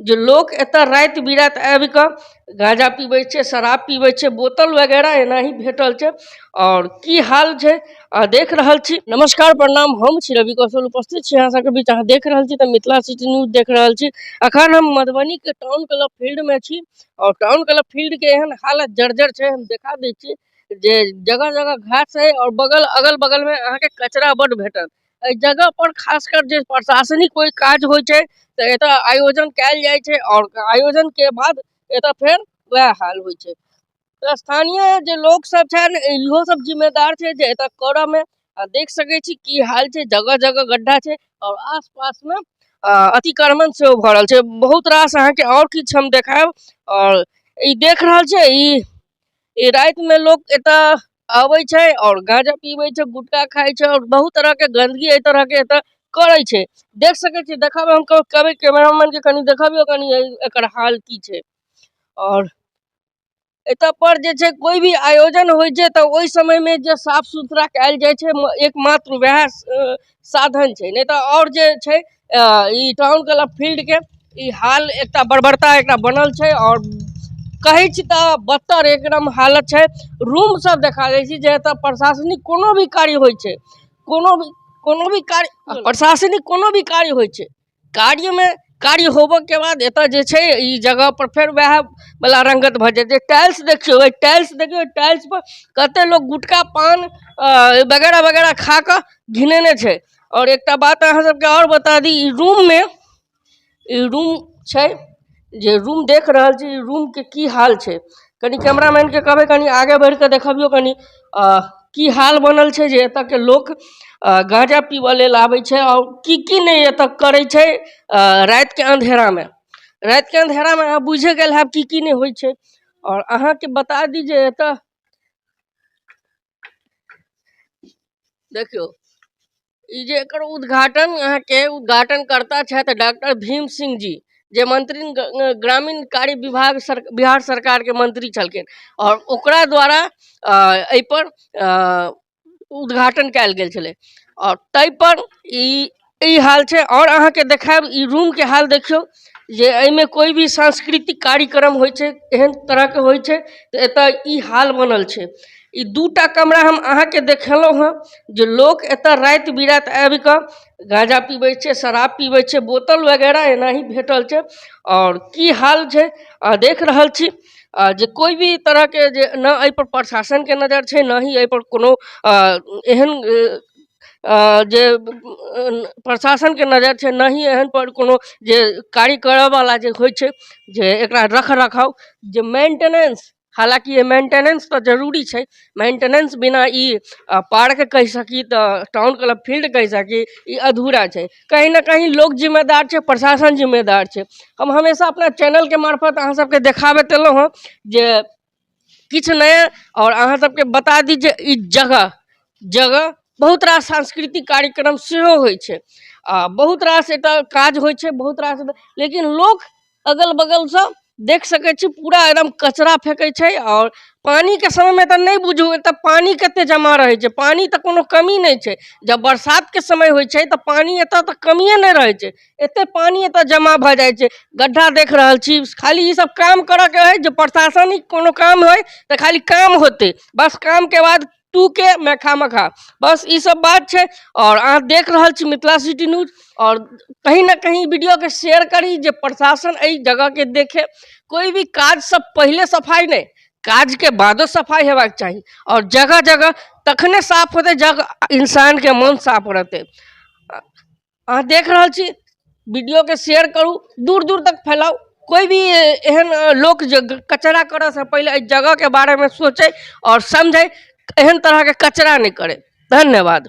जो लोग एतऽ राति बिराति आबि कऽ गांजा पीबै छै, शराब पीबै छै, बोतल वगैरह एनाही भेटल छै। और की हाल छै देख रहल छी। नमस्कार प्रणाम, हम छी रवि कौशल, उपस्थित छी अहाँ सबके बीच। अहाँ देख रहल छी तऽ मिथिला सिटी न्यूज देख रहल छी। अखन हम मधुबनी के टाउन क्लब फील्ड में छी और टाउन क्लब फील्ड के एहन हालत जर्जर छै, हम देखा दै छी जे जगह जगह घास है और अगल बगल में अहाँ के कचरा बड़ भेटत। एहि जगह पर खासकर जे प्रशासनिक कोई काज होइ छै तऽ एतऽ आयोजन कयल जाइ छै और आयोजन के बाद एतऽ फेर वएह हाल होइ छै। तो स्थानीय जे लोग सब छन इहो सब जिम्मेदार छै जे एतऽ करऽ में। देख सकै छी की हाल छै, जगह जगह गड्ढा छै और आसपास में अतिक्रमण से भरल छै। बहुत रास अहाँ के और किछ हम देखायब। और ई देख रहल छै ई रात में लोग एतऽ आबै छै और गांजा पीबै छै, गुटखा खाय छै और बहुत तरह के गंदगी एहि तरह के एतऽ करे छै। देख सकै छी, देखाबे हम कहबै कैमरामैन के कनी देखाबियो कनी एकर हाल की छै। और एतऽ पर जे छै कोई भी आयोजन होइ छै तऽ ओहि समय में जे साफ सुथरा कयल जाइ छै एकमात्र वएह साधन छै, नहीं तऽ और जे छै ई टाउन क्लब फील्ड के ई हाल एकटा बर्बरता एकटा बनल छै। और कहै छी तऽ बदतर एकदम हालत छै। रूम सब देखा दै छी जे एतऽ प्रशासनिक कोनो भी कार्य होइ छै, कोनो भी कार्य प्रशासनिक कोनो भी कार्य होइ छै, कार्य होबऽ के बाद एतऽ जे छै ई जगह पर फेर वएह वाला रंगत भऽ जेतै। टाइल्स देखियो, टाइल्स पर कते लोग गुटखा पान वगैरह वगैरह खा कऽ घिनेने छै। और एकटा बात अहाँ सबके और बता दी, ई रूम छै जे रूम देख रहल छी, रूम के की हाल छै। कनी कैमरामैन के कहबै कनी आगे बढ़ के देखबियो कनी की हाल बनल छै जे एतऽ के लोग गांजा पीबऽ लेल आबै छै और की नहीं एतऽ करै छै रात के अंधेरा में। अहाँ बुझे गेल हैब की नहीं होइ छै। और अहाँ के बता दी जे एतऽ देखियो ई जे एकर उद्घाटन अहाँ के उद्घाटन करता छथि डॉक्टर भीम सिंह जी, जे मंत्री ग्रामीण कार्य विभाग बिहार सरकार के मंत्री छलखिन। और ओकरा द्वारा एहि पर उद्घाटन कयल गेल छलै और तै पर ई हाल छै। और अहाँ के देखायब ई रूम के हाल देखियो जे एहिमे कोई भी सांस्कृतिक कार्यक्रम होइ छै, एहन तरह के होइ छै तऽ एतऽ ई हाल बनल छै। ई दूटा कमरा हम अहाँ के देखेलहुँ हँ जे लोग एतऽ राति बिराति आबि कऽ गांजा पीबै छै, शराब पीबै छै, बोतल वगैरह एनाही भेटल छै। और की हाल छै देख रहल छी जे कोई भी तरह के जे न एहि पर प्रशासन के नजर छै, न ही एहि पर कोनो एहन जे प्रशासन के नजर छै, न ही एहन पर कोनो जे कार्य करऽ वाला जे होइ छै जे एकरा रख रखाव जे मेंटेनेंस। हालांकि ये मेंटेनेंस तो जरूरी छै, मेंटेनेंस बिना ई पार्क कह सकी तऽ टाउन क्लब फील्ड कह सकी ई अधूरा छै। कहीं ना कहीं लोग जिम्मेदार छै, प्रशासन जिम्मेदार छै। हम हमेशा अपना चैनल के मार्फत अहाँ सबके देखाबैत एलहुँ हँ जे किछ नया। और अहाँ सबके बता दी जे ई जगह बहुत रास सांस्कृतिक कार्यक्रम सेहो होइ छै, बहुत रास एतऽ काज होइ छै, बहुत रास। लेकिन लोग अगल बगल से देख सकै छी पूरा एकदम कचरा फेंकै छै। और पानी के समय में तऽ नहीं बुझू एतऽ पानी कते जमा रहे छै, पानी तऽ कोनो कमी नहीं छै। जब बरसात के समय होइ छै तऽ पानी एतऽ तऽ कमिए नहीं रहे छै, एते पानी एतऽ जमा भऽ जाइ छै। गड्ढा देख रहल छी, खाली ई सब काम करऽ के है जे प्रशासनिक कोनो काम होय तऽ खाली काम होते, बस काम के बाद तू के मैं खामखा, बस ई सब बात छै। और अहाँ देख रहल छी मिथिला सिटी न्यूज। और कहीं ना कहीं वीडियो के शेयर करी जे प्रशासन एहि जगह के देखे। कोई भी काज से पहले सफाई नहीं, काज के बादो सफाई हेबाक चाहिए। और जगह जगह तखने साफ होते जब इंसान के मन साफ रहते। अहाँ देख रहल छी, वीडियो के शेयर करू, दूर दूर तक फैलाऊ। कोई भी एहन लोग जो कचरा करे से पहले इस जगह के बारे में सोचे और समझे, एहन तरह के कचरा नहीं करे। धन्यवाद।